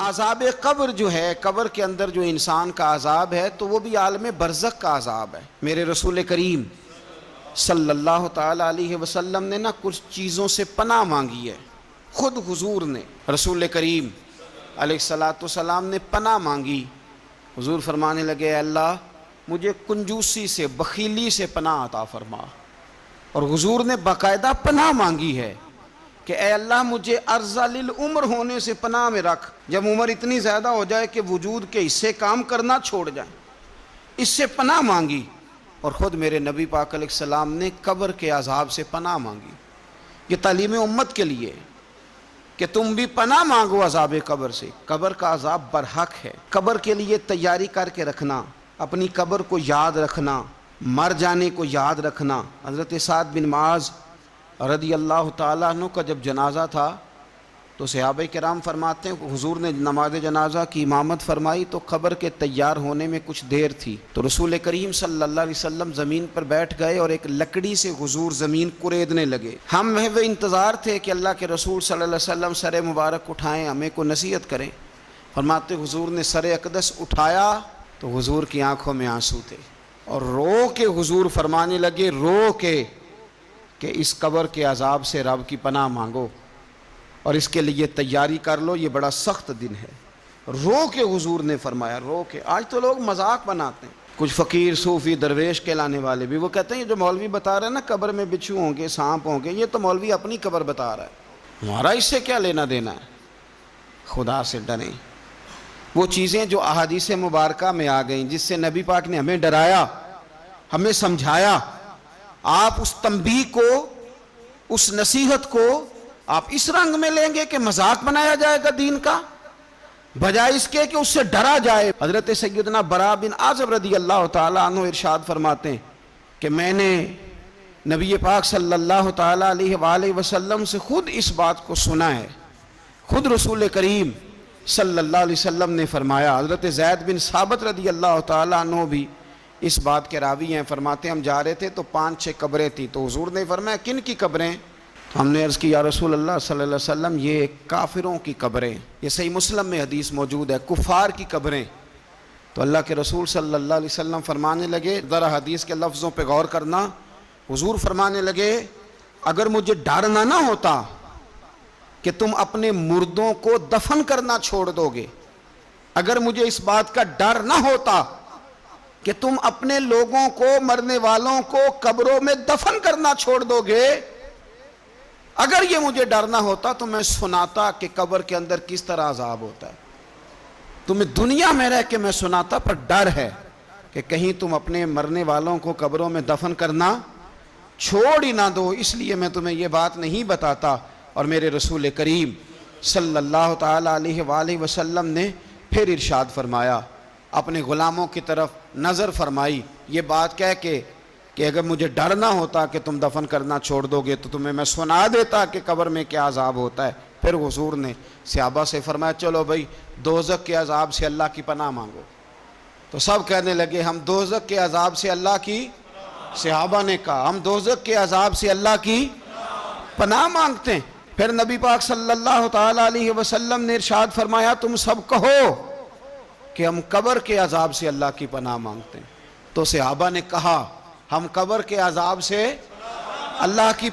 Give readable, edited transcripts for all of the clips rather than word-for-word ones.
عذاب قبر جو ہے، قبر کے اندر جو انسان کا عذاب ہے تو وہ بھی عالم برزخ کا عذاب ہے۔ میرے رسول کریم صلی اللہ تعالیٰ علیہ وسلم نے کچھ چیزوں سے پناہ مانگی ہے۔ خود حضور نے، رسول کریم علیہ السلام نے پناہ مانگی۔ حضور فرمانے لگے اے اللہ مجھے کنجوسی سے، بخیلی سے پناہ عطا فرما۔ اور حضور نے باقاعدہ پناہ مانگی ہے کہ اے اللہ مجھے ارذل العمر ہونے سے پناہ میں رکھ، جب عمر اتنی زیادہ ہو جائے کہ وجود کے حصے کام کرنا چھوڑ جائیں، اس سے پناہ مانگی۔ اور خود میرے نبی پاک علیہ السلام نے قبر کے عذاب سے پناہ مانگی۔ یہ تعلیم امت کے لیے کہ تم بھی پناہ مانگو عذاب قبر سے۔ قبر کا عذاب برحق ہے۔ قبر کے لیے تیاری کر کے رکھنا، اپنی قبر کو یاد رکھنا، مر جانے کو یاد رکھنا۔ حضرت سعد بن معاذ رضی اللہ تعالیٰ عنہ کا جب جنازہ تھا تو صحابہ کرام فرماتے ہیں کہ حضور نے نماز جنازہ کی امامت فرمائی تو قبر کے تیار ہونے میں کچھ دیر تھی، تو رسول کریم صلی اللہ علیہ وسلم زمین پر بیٹھ گئے اور ایک لکڑی سے حضور زمین کوریدنے لگے۔ ہم وہ انتظار تھے کہ اللہ کے رسول صلی اللہ علیہ وسلم سر مبارک اٹھائیں، ہمیں کو نصیحت کریں۔ فرماتے حضور نے سر اقدس اٹھایا تو حضور کی آنکھوں میں آنسو تھے، اور رو کے حضور فرمانے لگے، رو کے کہ اس قبر کے عذاب سے رب کی پناہ مانگو اور اس کے لیے تیاری کر لو، یہ بڑا سخت دن ہے۔ رو کے حضور نے فرمایا، رو کے۔ آج تو لوگ مذاق بناتے ہیں، کچھ فقیر صوفی درویش کہلانے والے بھی، وہ کہتے ہیں یہ جو مولوی بتا رہا ہے نا قبر میں بچھو ہوں گے، سانپ ہوں گے، یہ تو مولوی اپنی قبر بتا رہا ہے، ہمارا اس سے کیا لینا دینا ہے۔ خدا سے ڈریں۔ وہ چیزیں جو احادیث مبارکہ میں آ گئیں، جس سے نبی پاک نے ہمیں ڈرایا، ہمیں سمجھایا، آپ اس تنبیہ کو، اس نصیحت کو آپ اس رنگ میں لیں گے کہ مذاق بنایا جائے گا دین کا، بجائے اس کے کہ اس سے ڈرا جائے۔ حضرت سیدنا براء بن عازب رضی اللہ تعالیٰ عنہ ارشاد فرماتے ہیں کہ میں نے نبی پاک صلی اللہ تعالیٰ علیہ وآلہ وسلم سے خود اس بات کو سنا ہے۔ خود رسول کریم صلی اللہ علیہ وسلم نے فرمایا۔ حضرت زید بن ثابت رضی اللہ تعالیٰ عنہ بھی اس بات کے راوی ہیں، فرماتے ہم جا رہے تھے تو 5-6 قبریں تھیں، تو حضور نے فرمایا کن کی قبریں؟ ہم نے عرض کی یا رسول اللہ صلی اللہ علیہ وسلم یہ کافروں کی قبریں، یہ صحیح مسلم میں حدیث موجود ہے، کفار کی قبریں۔ تو اللہ کے رسول صلی اللہ علیہ وسلم فرمانے لگے، ذرا حدیث کے لفظوں پہ غور کرنا، حضور فرمانے لگے اگر مجھے ڈر نہ ہوتا کہ تم اپنے مردوں کو دفن کرنا چھوڑ دو گے، اگر مجھے اس بات کا ڈر نہ ہوتا کہ تم اپنے لوگوں کو، مرنے والوں کو قبروں میں دفن کرنا چھوڑ دو گے، اگر یہ مجھے ڈر نہ ہوتا تو میں سناتا کہ قبر کے اندر کس طرح عذاب ہوتا ہے۔ تمہیں دنیا میں رہ کے میں سناتا، پر ڈر ہے کہ کہیں تم اپنے مرنے والوں کو قبروں میں دفن کرنا چھوڑ ہی نہ دو، اس لیے میں تمہیں یہ بات نہیں بتاتا۔ اور میرے رسول کریم صلی اللہ تعالیٰ علیہ وآلہ وسلم نے پھر ارشاد فرمایا، اپنے غلاموں کی طرف نظر فرمائی، یہ بات کہہ کے کہ اگر مجھے ڈر نہ ہوتا کہ تم دفن کرنا چھوڑ دو گے تو تمہیں میں سنا دیتا کہ قبر میں کیا عذاب ہوتا ہے۔ پھر حضور نے صحابہ سے فرمایا چلو بھائی دوزخ کے عذاب سے اللہ کی پناہ مانگو۔ تو سب کہنے لگے ہم دوزخ کے عذاب سے اللہ کی، صحابہ نے کہا ہم دوزخ کے عذاب سے اللہ کی پناہ مانگتے ہیں۔ پھر نبی پاک صلی اللہ تعالیٰ علیہ وسلم نے ارشاد فرمایا تم سب کہو کہ ہم قبر کے عذاب سے اللہ کی پناہ مانگتے ہیں۔ تو صحابہ نے کہا ہم قبر کے عذاب سے اللہ کی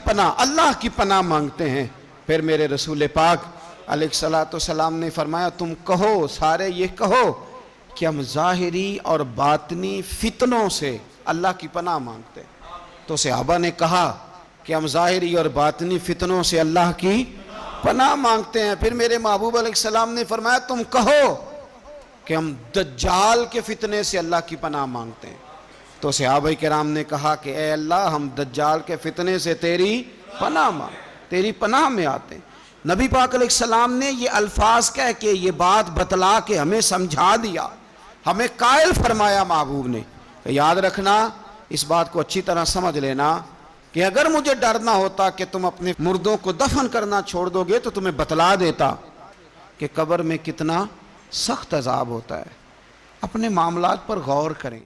پناہ مانگتے ہیں۔ پھر میرے رسول پاک علیہ السلام نے فرمایا تم کہو، سارے یہ کہو کہ ہم ظاہری اور باطنی فتنوں سے اللہ کی پناہ مانگتے ہیں۔ تو صحابہ نے کہا کہ ہم ظاہری اور باطنی فتنوں سے اللہ کی پناہ مانگتے ہیں۔ پھر میرے محبوب علیہ السلام نے فرمایا تم کہو کہ ہم دجال کے فتنے سے اللہ کی پناہ مانگتے ہیں۔ تو صحابہ کرام نے کہا کہ اے اللہ ہم دجال کے فتنے سے تیری پناہ میں آتے ہیں۔ نبی پاک علیہ السلام نے یہ الفاظ کہہ کے، یہ بات بتلا کے ہمیں سمجھا دیا، ہمیں قائل فرمایا محبوب نے۔ یاد رکھنا، اس بات کو اچھی طرح سمجھ لینا کہ اگر مجھے ڈر نہ ہوتا کہ تم اپنے مردوں کو دفن کرنا چھوڑ دو گے تو تمہیں بتلا دیتا کہ قبر میں کتنا سخت عذاب ہوتا ہے۔ اپنے معاملات پر غور کریں۔